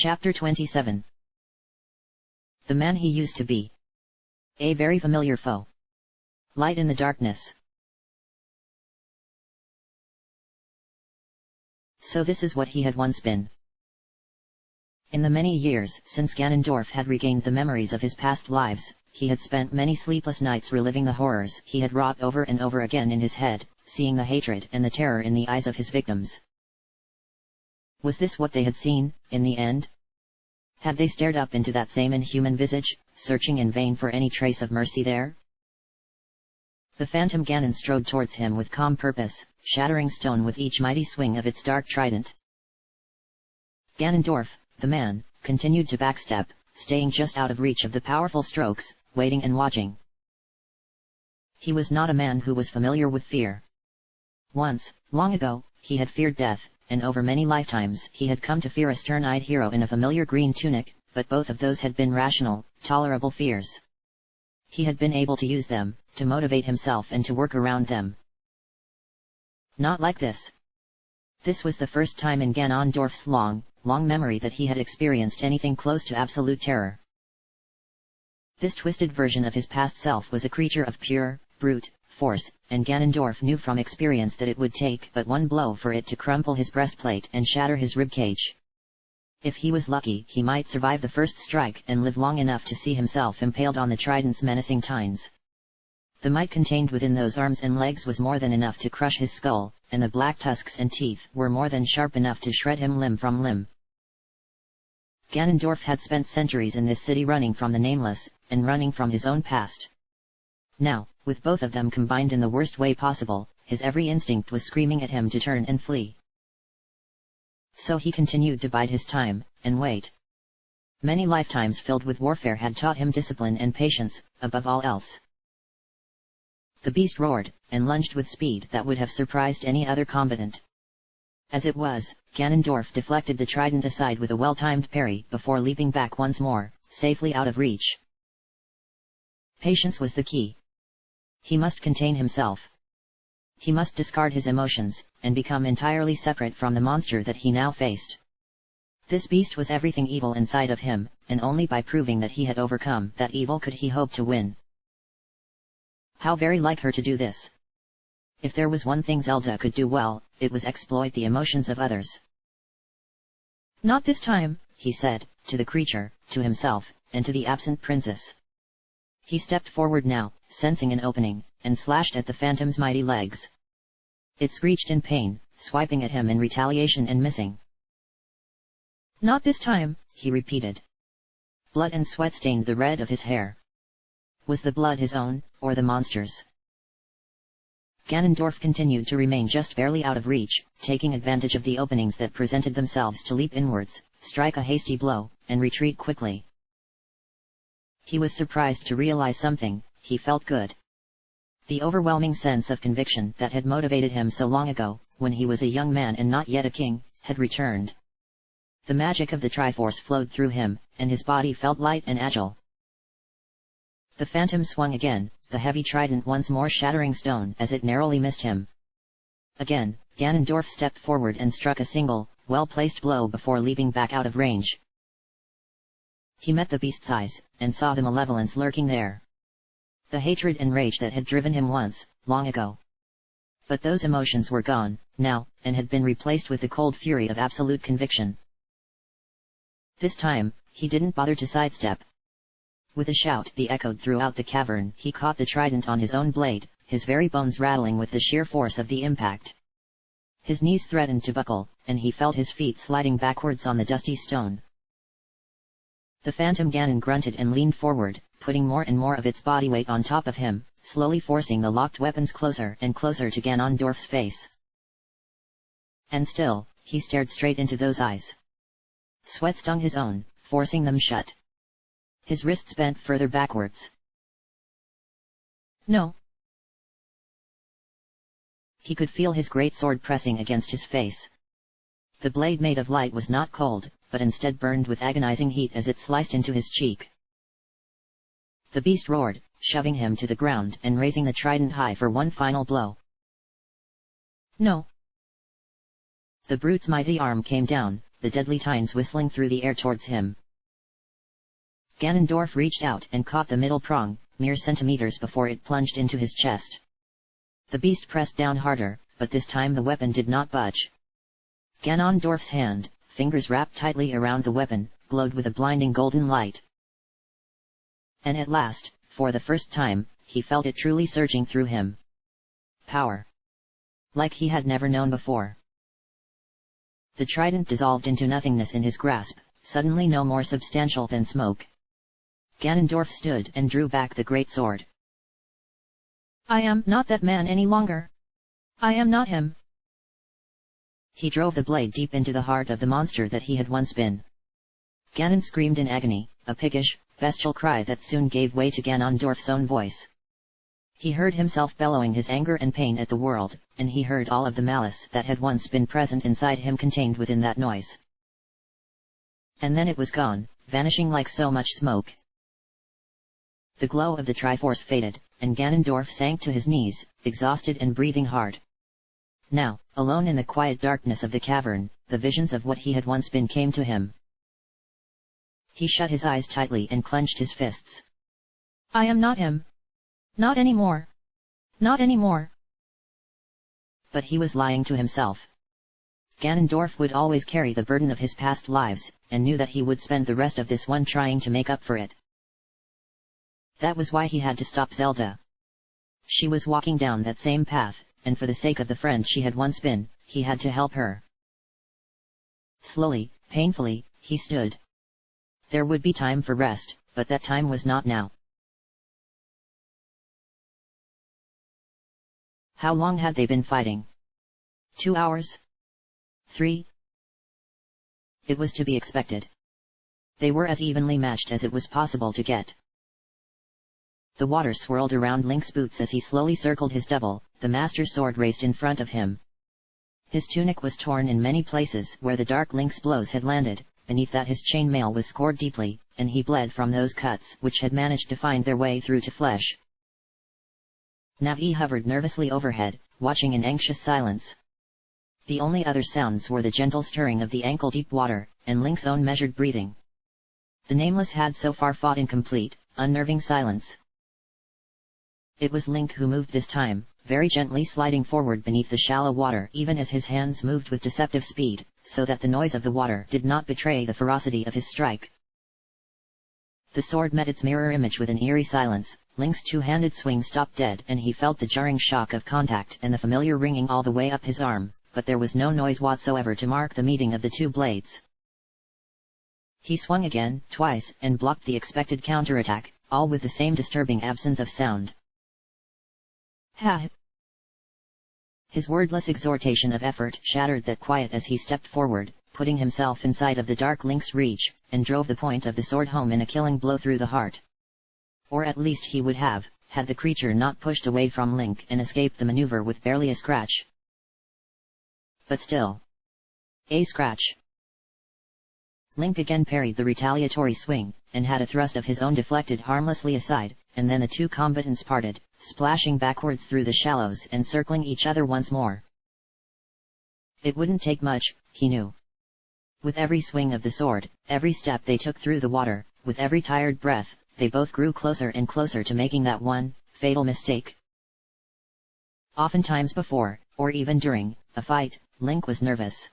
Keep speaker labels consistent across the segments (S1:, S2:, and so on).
S1: Chapter 27. The man he used to be. A very familiar foe. Light in the darkness. So this is what he had once been. In the many years since Ganondorf had regained the memories of his past lives, he had spent many sleepless nights reliving the horrors he had wrought over and over again in his head, seeing the hatred and the terror in the eyes of his victims. Was this what they had seen, in the end? Had they stared up into that same inhuman visage, searching in vain for any trace of mercy there? The phantom Ganon strode towards him with calm purpose, shattering stone with each mighty swing of its dark trident. Ganondorf, the man, continued to backstep, staying just out of reach of the powerful strokes, waiting and watching. He was not a man who was familiar with fear. Once, long ago, he had feared death, and over many lifetimes he had come to fear a stern-eyed hero in a familiar green tunic, but both of those had been rational, tolerable fears. He had been able to use them, to motivate himself and to work around them. Not like this. This was the first time in Ganondorf's long memory that he had experienced anything close to absolute terror. This twisted version of his past self was a creature of pure, brute force, and Ganondorf knew from experience that it would take but one blow for it to crumple his breastplate and shatter his ribcage. If he was lucky, he might survive the first strike and live long enough to see himself impaled on the trident's menacing tines. The might contained within those arms and legs was more than enough to crush his skull, and the black tusks and teeth were more than sharp enough to shred him limb from limb. Ganondorf had spent centuries in this city running from the nameless, and running from his own past. Now, with both of them combined in the worst way possible, his every instinct was screaming at him to turn and flee. So he continued to bide his time, and wait. Many lifetimes filled with warfare had taught him discipline and patience, above all else. The beast roared, and lunged with speed that would have surprised any other combatant. As it was, Ganondorf deflected the trident aside with a well-timed parry before leaping back once more, safely out of reach. Patience was the key. He must contain himself. He must discard his emotions, and become entirely separate from the monster that he now faced. This beast was everything evil inside of him, and only by proving that he had overcome that evil could he hope to win. How very like her to do this. If there was one thing Zelda could do well, it was exploit the emotions of others. Not this time, he said, to the creature, to himself, and to the absent princess. He stepped forward now, sensing an opening, and slashed at the phantom's mighty legs. It screeched in pain, swiping at him in retaliation and missing. Not this time, he repeated. Blood and sweat stained the red of his hair. Was the blood his own, or the monster's? Ganondorf continued to remain just barely out of reach, taking advantage of the openings that presented themselves to leap inwards, strike a hasty blow, and retreat quickly. He was surprised to realize something. He felt good. The overwhelming sense of conviction that had motivated him so long ago, when he was a young man and not yet a king, had returned. The magic of the Triforce flowed through him, and his body felt light and agile. The phantom swung again, the heavy trident once more shattering stone as it narrowly missed him. Again, Ganondorf stepped forward and struck a single, well-placed blow before leaping back out of range. He met the beast's eyes, and saw the malevolence lurking there. The hatred and rage that had driven him once, long ago. But those emotions were gone, now, and had been replaced with the cold fury of absolute conviction. This time, he didn't bother to sidestep. With a shout that echoed throughout the cavern, he caught the trident on his own blade, his very bones rattling with the sheer force of the impact. His knees threatened to buckle, and he felt his feet sliding backwards on the dusty stone. The phantom Ganon grunted and leaned forward, putting more and more of its body weight on top of him, slowly forcing the locked weapons closer and closer to Ganondorf's face. And still, he stared straight into those eyes. Sweat stung his own, forcing them shut. His wrists bent further backwards. No. He could feel his great sword pressing against his face. The blade made of light was not cold, but instead burned with agonizing heat as it sliced into his cheek. The beast roared, shoving him to the ground and raising the trident high for one final blow. No. The brute's mighty arm came down, the deadly tines whistling through the air towards him. Ganondorf reached out and caught the middle prong, mere centimeters before it plunged into his chest. The beast pressed down harder, but this time the weapon did not budge. Ganondorf's hand, fingers wrapped tightly around the weapon, glowed with a blinding golden light. And at last, for the first time, he felt it truly surging through him. Power. Like he had never known before. The trident dissolved into nothingness in his grasp, suddenly no more substantial than smoke. Ganondorf stood and drew back the great sword.
S2: I am not that man any longer. I am not him.
S1: He drove the blade deep into the heart of the monster that he had once been. Ganon screamed in agony, a piggish, bestial cry that soon gave way to Ganondorf's own voice. He heard himself bellowing his anger and pain at the world, and he heard all of the malice that had once been present inside him contained within that noise. And then it was gone, vanishing like so much smoke. The glow of the Triforce faded, and Ganondorf sank to his knees, exhausted and breathing hard. Now, alone in the quiet darkness of the cavern, the visions of what he had once been came to him. He shut his eyes tightly and clenched his fists.
S2: I am not him. Not anymore. Not anymore.
S1: But he was lying to himself. Ganondorf would always carry the burden of his past lives, and knew that he would spend the rest of this one trying to make up for it. That was why he had to stop Zelda. She was walking down that same path, and for the sake of the friend she had once been, he had to help her. Slowly, painfully, he stood. There would be time for rest, but that time was not now. How long had they been fighting? 2 hours? 3? It was to be expected. They were as evenly matched as it was possible to get. The water swirled around Link's boots as he slowly circled his double, the Master Sword raised in front of him. His tunic was torn in many places where the Dark Link's blows had landed, beneath that his chainmail was scored deeply, and he bled from those cuts which had managed to find their way through to flesh. Navi hovered nervously overhead, watching in anxious silence. The only other sounds were the gentle stirring of the ankle-deep water, and Link's own measured breathing. The Nameless had so far fought in complete, unnerving silence. It was Link who moved this time, very gently sliding forward beneath the shallow water even as his hands moved with deceptive speed, so that the noise of the water did not betray the ferocity of his strike. The sword met its mirror image with an eerie silence. Link's two-handed swing stopped dead and he felt the jarring shock of contact and the familiar ringing all the way up his arm, but there was no noise whatsoever to mark the meeting of the two blades. He swung again, twice, and blocked the expected counterattack, all with the same disturbing absence of sound.
S2: Ha!
S1: His wordless exhortation of effort shattered that quiet as he stepped forward, putting himself inside of the Dark Link's reach, and drove the point of the sword home in a killing blow through the heart. Or at least he would have, had the creature not pushed away from Link and escaped the maneuver with barely a scratch. But still. A scratch. Link again parried the retaliatory swing, and had a thrust of his own deflected harmlessly aside, and then the two combatants parted, splashing backwards through the shallows and circling each other once more. It wouldn't take much, he knew. With every swing of the sword, every step they took through the water, with every tired breath, they both grew closer and closer to making that one, fatal mistake. Oftentimes before, or even during, a fight, Link was nervous.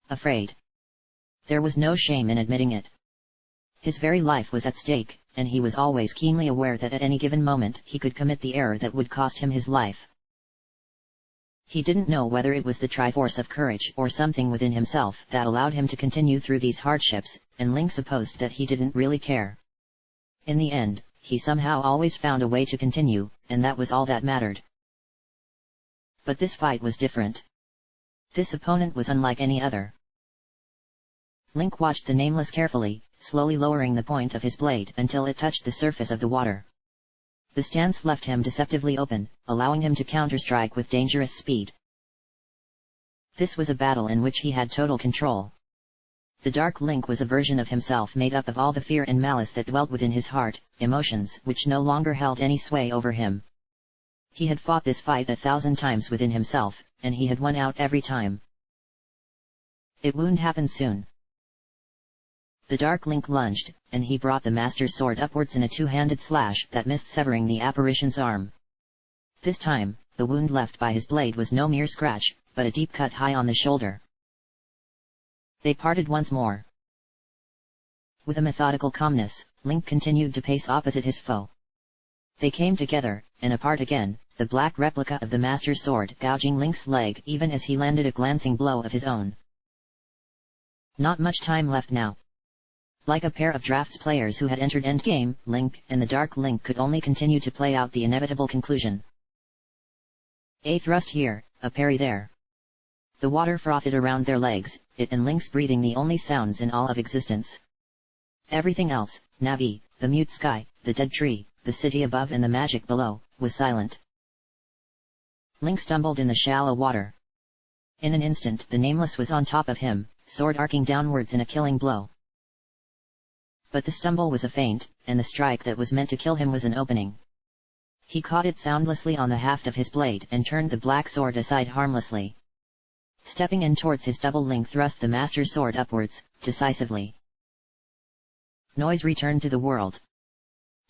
S1: Afraid. There was no shame in admitting it. His very life was at stake, and he was always keenly aware that at any given moment he could commit the error that would cost him his life. He didn't know whether it was the Triforce of courage or something within himself that allowed him to continue through these hardships, and Link supposed that he didn't really care. In the end, he somehow always found a way to continue, and that was all that mattered. But this fight was different. This opponent was unlike any other. Link watched the Nameless carefully, slowly lowering the point of his blade until it touched the surface of the water. The stance left him deceptively open, allowing him to counterstrike with dangerous speed. This was a battle in which he had total control. The Dark Link was a version of himself made up of all the fear and malice that dwelt within his heart, emotions which no longer held any sway over him. He had fought this fight 1,000 times within himself, and he had won out every time. It won't happen soon. The Dark Link lunged, and he brought the Master's sword upwards in a two-handed slash that missed, severing the apparition's arm. This time, the wound left by his blade was no mere scratch, but a deep cut high on the shoulder. They parted once more. With a methodical calmness, Link continued to pace opposite his foe. They came together, and apart again, the black replica of the Master's sword gouging Link's leg even as he landed a glancing blow of his own. Not much time left now. Like a pair of drafts players who had entered endgame, Link and the Dark Link could only continue to play out the inevitable conclusion. A thrust here, a parry there. The water frothed around their legs, it and Link's breathing the only sounds in all of existence. Everything else, Navi, the mute sky, the dead tree, the city above and the magic below, was silent. Link stumbled in the shallow water. In an instant the Nameless was on top of him, sword arcing downwards in a killing blow. But the stumble was a feint, and the strike that was meant to kill him was an opening. He caught it soundlessly on the haft of his blade and turned the black sword aside harmlessly. Stepping in towards his double, Link thrust the Master's sword upwards, decisively. Noise returned to the world.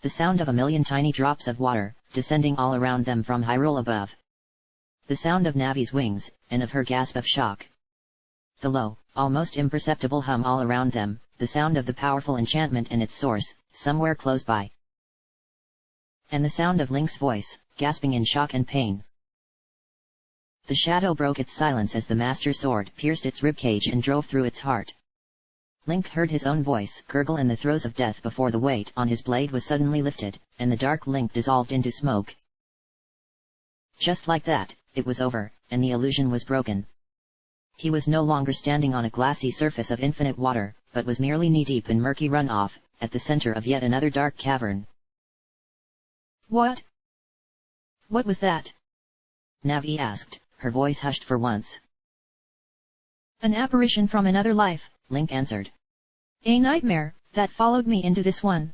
S1: The sound of a million tiny drops of water, descending all around them from Hyrule above. The sound of Navi's wings, and of her gasp of shock. The low, almost imperceptible hum all around them, the sound of the powerful enchantment and its source, somewhere close by. And the sound of Link's voice, gasping in shock and pain. The shadow broke its silence as the Master's sword pierced its ribcage and drove through its heart. Link heard his own voice gurgle in the throes of death before the weight on his blade was suddenly lifted, and the Dark Link dissolved into smoke. Just like that, it was over, and the illusion was broken. He was no longer standing on a glassy surface of infinite water, but was merely knee-deep in murky runoff, at the center of yet another dark cavern.
S2: What? What was that?
S1: Navi asked, her voice hushed for once.
S2: An apparition from another life, Link answered. A nightmare, that followed me into this one.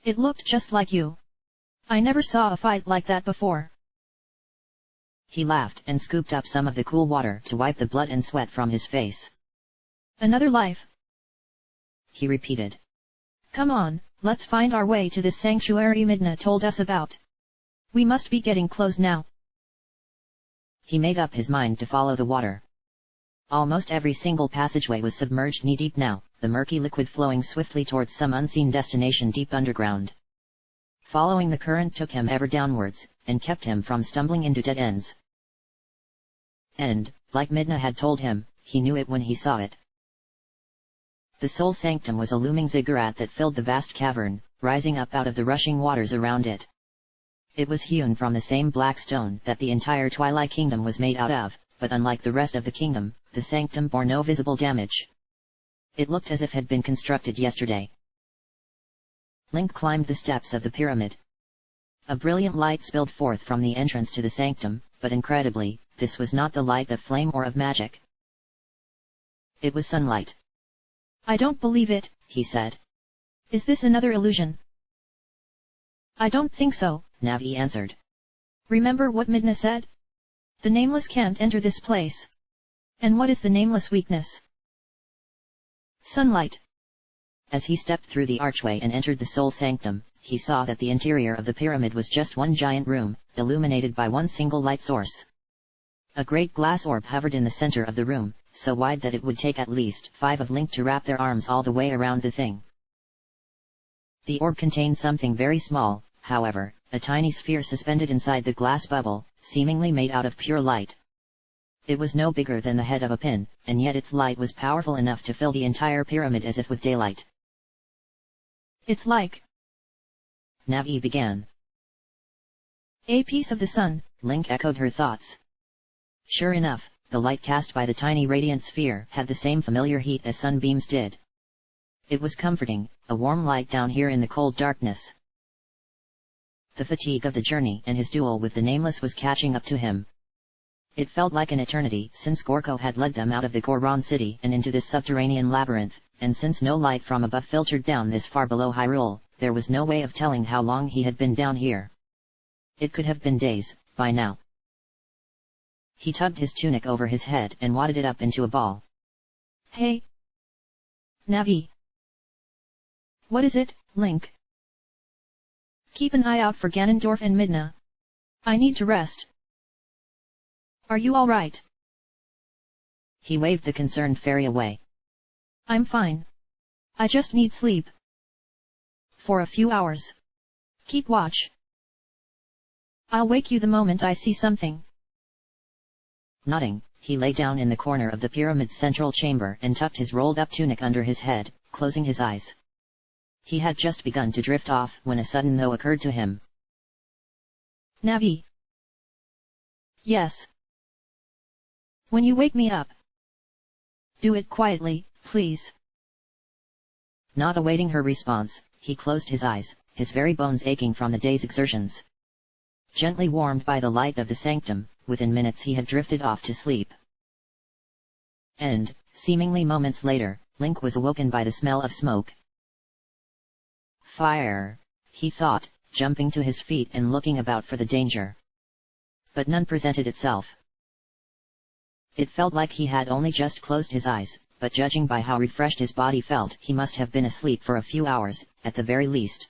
S2: It looked just like you. I never saw a fight like that before.
S1: He laughed and scooped up some of the cool water to wipe the blood and sweat from his face.
S2: Another life?
S1: He repeated.
S2: Come on, let's find our way to this sanctuary Midna told us about. We must be getting close now.
S1: He made up his mind to follow the water. Almost every single passageway was submerged knee-deep now, the murky liquid flowing swiftly towards some unseen destination deep underground. Following the current took him ever downwards, and kept him from stumbling into dead ends. And, like Midna had told him, he knew it when he saw it. The Soul Sanctum was a looming ziggurat that filled the vast cavern, rising up out of the rushing waters around it. It was hewn from the same black stone that the entire Twilight Kingdom was made out of, but unlike the rest of the kingdom, the sanctum bore no visible damage. It looked as if it had been constructed yesterday. Link climbed the steps of the pyramid. A brilliant light spilled forth from the entrance to the sanctum, but incredibly, this was not the light of flame or of magic. It was sunlight.
S2: I don't believe it, he said. Is this another illusion? I don't think so, Navi answered. Remember what Midna said? The Nameless can't enter this place. And what is the Nameless weakness? Sunlight.
S1: As he stepped through the archway and entered the Soul Sanctum, he saw that the interior of the pyramid was just one giant room, illuminated by one single light source. A great glass orb hovered in the center of the room, so wide that it would take at least 5 of Link to wrap their arms all the way around the thing. The orb contained something very small, however, a tiny sphere suspended inside the glass bubble, seemingly made out of pure light. It was no bigger than the head of a pin, and yet its light was powerful enough to fill the entire pyramid as if with daylight.
S2: It's like...
S1: Navi began.
S2: A piece of the sun,
S1: Link echoed her thoughts. Sure enough, the light cast by the tiny radiant sphere had the same familiar heat as sunbeams did. It was comforting, a warm light down here in the cold darkness. The fatigue of the journey and his duel with the Nameless was catching up to him. It felt like an eternity since Gorko had led them out of the Goron city and into this subterranean labyrinth, and since no light from above filtered down this far below Hyrule, there was no way of telling how long he had been down here. It could have been days, by now. He tugged his tunic over his head and wadded it up into a ball.
S2: Hey! Navi! What is it, Link? Keep an eye out for Ganondorf and Midna. I need to rest. Are you alright?
S1: He waved the concerned fairy away.
S2: I'm fine. I just need sleep. For a few hours. Keep watch. I'll wake you the moment I see something.
S1: Nodding, he lay down in the corner of the pyramid's central chamber and tucked his rolled-up tunic under his head, closing his eyes. He had just begun to drift off when a sudden thought occurred to him.
S2: Navi. Yes. When you wake me up, do it quietly, please.
S1: Not awaiting her response, he closed his eyes, his very bones aching from the day's exertions. Gently warmed by the light of the sanctum, within minutes he had drifted off to sleep. And, seemingly moments later, Link was awoken by the smell of smoke. Fire, he thought, jumping to his feet and looking about for the danger. But none presented itself. It felt like he had only just closed his eyes, but judging by how refreshed his body felt, he must have been asleep for a few hours, at the very least.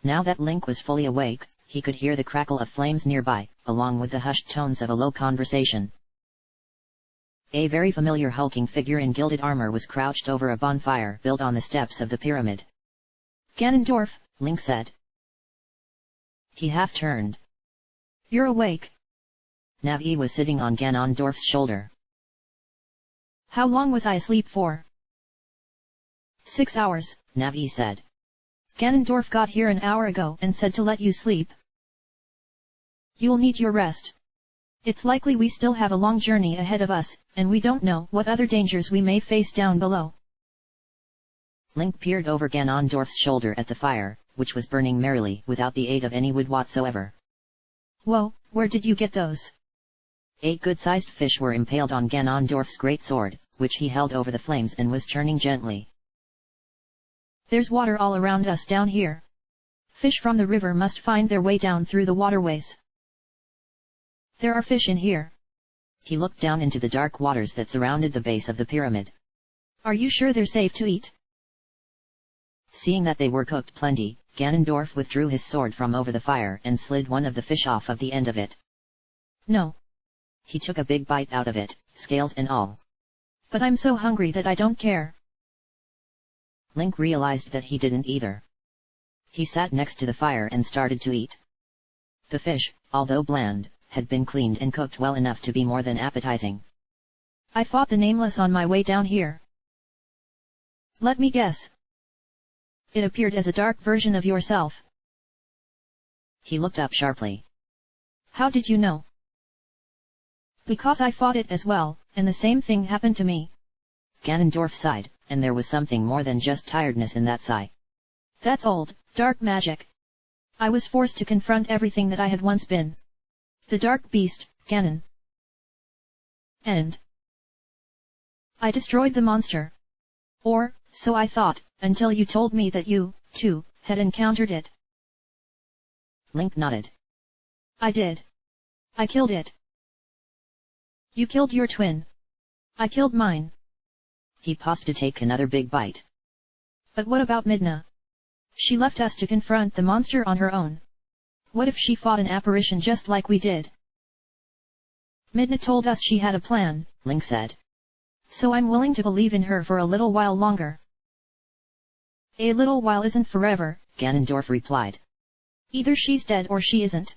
S1: Now that Link was fully awake, he could hear the crackle of flames nearby, along with the hushed tones of a low conversation. A very familiar hulking figure in gilded armor was crouched over a bonfire built on the steps of the pyramid.
S2: Ganondorf,
S1: Link said. He half turned.
S2: You're awake.
S1: Navi was sitting on Ganondorf's shoulder.
S2: How long was I asleep for? 6 hours,
S1: Navi said.
S2: Ganondorf got here an hour ago and said to let you sleep. You'll need your rest. It's likely we still have a long journey ahead of us, and we don't know what other dangers we may face down below.
S1: Link peered over Ganondorf's shoulder at the fire, which was burning merrily without the aid of any wood whatsoever.
S2: Whoa, where did you get those?
S1: 8 good-sized fish were impaled on Ganondorf's great sword, which he held over the flames and was turning gently.
S2: There's water all around us down here. Fish from the river must find their way down through the waterways. There are fish in here.
S1: He looked down into the dark waters that surrounded the base of the pyramid.
S2: Are you sure they're safe to eat?
S1: Seeing that they were cooked plenty, Ganondorf withdrew his sword from over the fire and slid one of the fish off of the end of it.
S2: No.
S1: He took a big bite out of it, scales and all.
S2: But I'm so hungry that I don't care.
S1: Link realized that he didn't either. He sat next to the fire and started to eat. The fish, although bland, had been cleaned and cooked well enough to be more than appetizing.
S2: I fought the Nameless on my way down here. Let me guess. It appeared as a dark version of yourself.
S1: He looked up sharply.
S2: How did you know? Because I fought it as well, and the same thing happened to me.
S1: Ganondorf sighed, and there was something more than just tiredness in that sigh.
S2: That's old, dark magic. I was forced to confront everything that I had once been. The dark beast, Ganon. And I destroyed the monster. Or, so I thought, until you told me that you, too, had encountered it.
S1: Link nodded.
S2: I did. I killed it. You killed your twin. I killed mine.
S1: He paused to take another big bite.
S2: But what about Midna? She left us to confront the monster on her own. What if she fought an apparition just like we did? Midna told us she had a plan,
S1: Link said.
S2: So I'm willing to believe in her for a little while longer. A little while isn't forever,
S1: Ganondorf replied.
S2: Either she's dead or she isn't.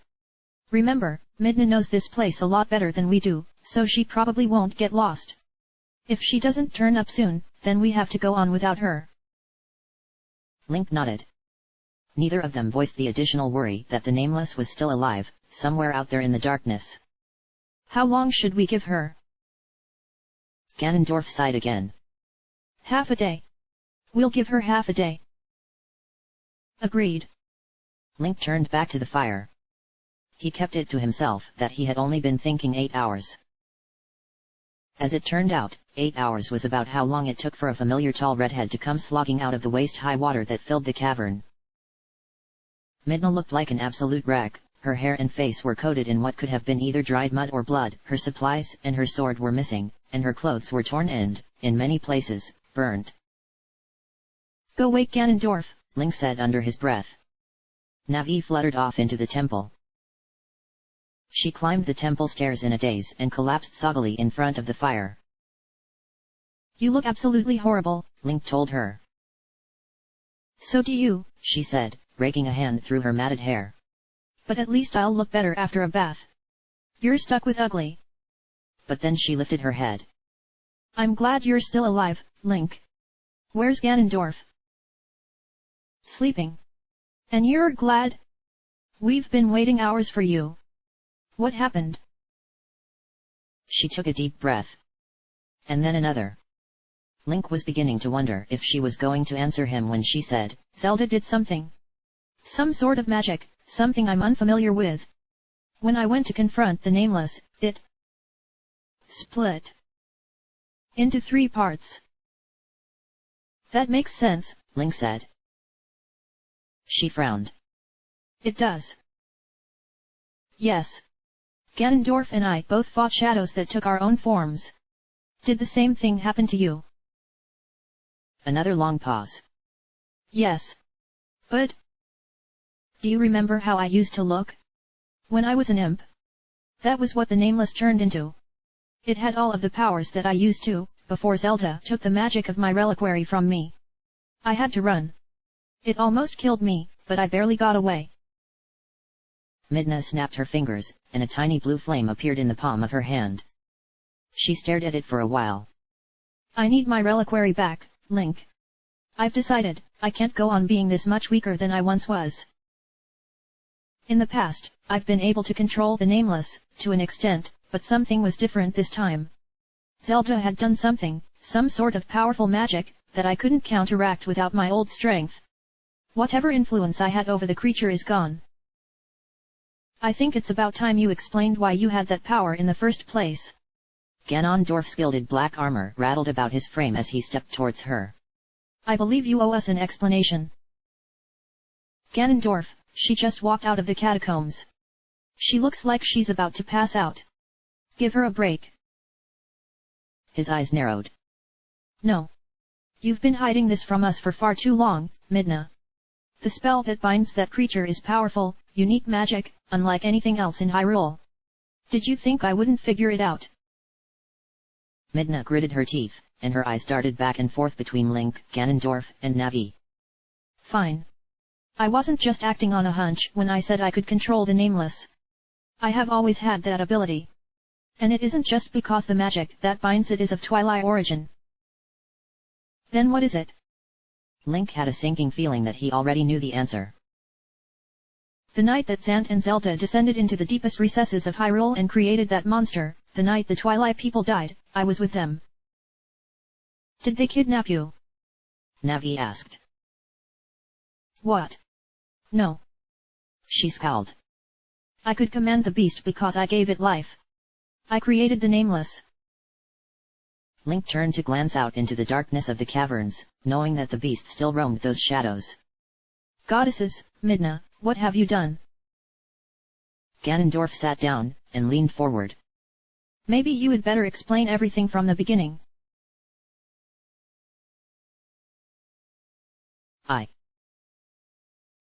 S2: Remember, Midna knows this place a lot better than we do, so she probably won't get lost. If she doesn't turn up soon, then we have to go on without her.
S1: Link nodded. Neither of them voiced the additional worry that the Nameless was still alive, somewhere out there in the darkness.
S2: How long should we give her?
S1: Ganondorf sighed again.
S2: Half a day. We'll give her half a day. Agreed.
S1: Link turned back to the fire. He kept it to himself that he had only been thinking 8 hours. As it turned out, 8 hours was about how long it took for a familiar tall redhead to come slogging out of the waist-high water that filled the cavern. Midna looked like an absolute wreck, her hair and face were coated in what could have been either dried mud or blood, her supplies and her sword were missing, and her clothes were torn and, in many places, burnt.
S2: Go wake Ganondorf,
S1: Link said under his breath. Navi fluttered off into the temple. She climbed the temple stairs in a daze and collapsed soggily in front of the fire.
S2: You look absolutely horrible,
S1: Link told her.
S2: So do you,
S1: she said, raking a hand through her matted hair.
S2: But at least I'll look better after a bath. You're stuck with ugly.
S1: But then she lifted her head.
S2: I'm glad you're still alive, Link. Where's Ganondorf? Sleeping. And you're glad? We've been waiting hours for you. What happened?
S1: She took a deep breath. And then another. Link was beginning to wonder if she was going to answer him when she said,
S2: Zelda did something. Some sort of magic, something I'm unfamiliar with. When I went to confront the Nameless, it split into 3 parts. That makes sense,
S1: Link said. She frowned.
S2: It does. Yes. Ganondorf and I both fought shadows that took our own forms. Did the same thing happen to you?
S1: Another long pause.
S2: Yes. But do you remember how I used to look? When I was an imp? That was what the Nameless turned into. It had all of the powers that I used to, before Zelda took the magic of my reliquary from me. I had to run. It almost killed me, but I barely got away.
S1: Midna snapped her fingers, and a tiny blue flame appeared in the palm of her hand. She stared at it for a while.
S2: I need my reliquary back, Link. I've decided, I can't go on being this much weaker than I once was. In the past, I've been able to control the Nameless, to an extent, but something was different this time. Zelda had done something, some sort of powerful magic, that I couldn't counteract without my old strength. Whatever influence I had over the creature is gone. I think it's about time you explained why you had that power in the first place.
S1: Ganondorf's gilded black armor rattled about his frame as he stepped towards her.
S2: I believe you owe us an explanation. Ganondorf, she just walked out of the catacombs. She looks like she's about to pass out. Give her a break.
S1: His eyes narrowed.
S2: No. You've been hiding this from us for far too long, Midna. The spell that binds that creature is powerful, unique magic, unlike anything else in Hyrule. Did you think I wouldn't figure it out?
S1: Midna gritted her teeth, and her eyes darted back and forth between Link, Ganondorf, and Navi.
S2: Fine. I wasn't just acting on a hunch when I said I could control the Nameless. I have always had that ability. And it isn't just because the magic that binds it is of Twilight origin. Then what is it?
S1: Link had a sinking feeling that he already knew the answer.
S2: The night that Zant and Zelda descended into the deepest recesses of Hyrule and created that monster, the night the Twilight people died, I was with them. Did they kidnap you?
S1: Navi asked.
S2: What? No.
S1: She scowled.
S2: I could command the beast because I gave it life. I created the Nameless.
S1: Link turned to glance out into the darkness of the caverns, knowing that the beast still roamed those shadows.
S2: Goddesses, Midna, what have you done?
S1: Ganondorf sat down, and leaned forward.
S2: Maybe you had better explain everything from the beginning.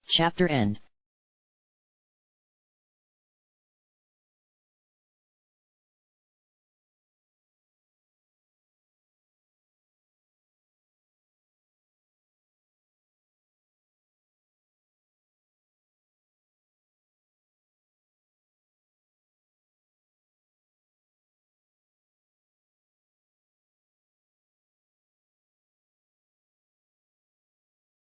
S1: Chapter end.